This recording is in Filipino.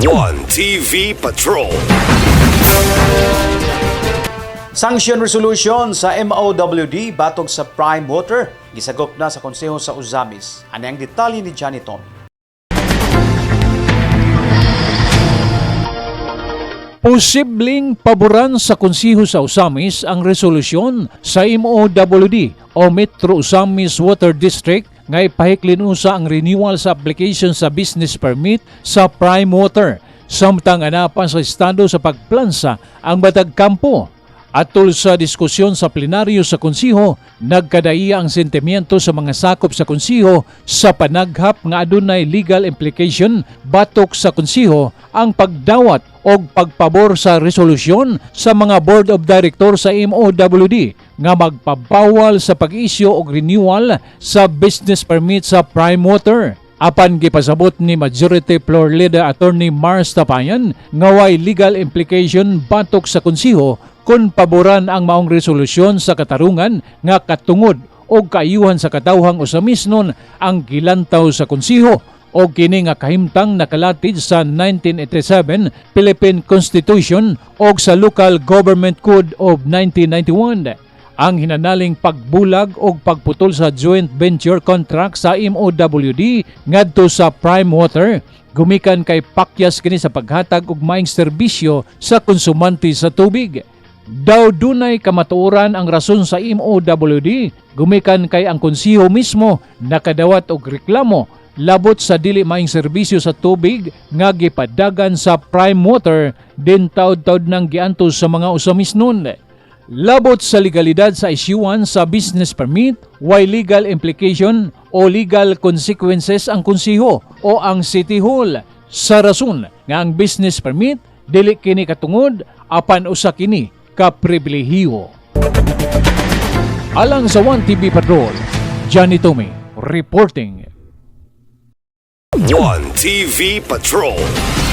One TV Patrol. Sanction resolution sa MOWD batog sa Prime Water gisagop na sa Konseho sa Uzamis. Ano ang detalye ni Johnny Tommy? Posibleng paboran sa Konseho sa Uzamis ang resolusyon sa MOWD o Metro Uzamis Water District nga ipahiklin usa ang renewal sa application sa business permit sa Prime Water samtang anapan sa estado sa pagplansa ang Batag Kampo. Atol sa diskusyon sa plenaryo sa Konseho, nagkadaiya ang sentimiento sa mga sakop sa Konseho sa panaghap nga adunay legal implication batok sa Konseho ang pagdawat o pagpabor sa resolusyon sa mga Board of Directors sa MOWD nga magpabawal sa pag-isyu og renewal sa business permit sa Prime Water. Apan gipasabot ni Majority Floor Leader Attorney Mars Tapayan nga way legal implication batok sa Konseho kung paboran ang maong resolusyon sa katarungan nga katungod o kaayuhan sa katawhang Uzamis nun ang gilantaw sa Konseho o kini nga kahimtang nakalatid sa 1987 Philippine Constitution o sa Local Government Code of 1991. Ang hinanaling pagbulag o pagputol sa joint venture contract sa MOWD ngadto sa Prime Water gumikan kay pakyas kini sa paghatag og maayong serbisyo sa konsumante sa tubig. Daw dunay kamatuoran ang rason sa MOWD gumikan kay ang Konseho mismo nakadawat og reklamo labot sa dili maayong serbisyo sa tubig nga gipadagan sa Prime Water din taud-taud nang giantos sa mga Uzamis nun. Labot sa legalidad sa isyuan sa business permit, why legal implication o legal consequences ang Konseho o ang City Hall sa rason nga ang business permit dili kini katungod apan usa kini ka pribilehiyo. Alang sa One TV Patrol, Johnny Tommy reporting. One TV Patrol.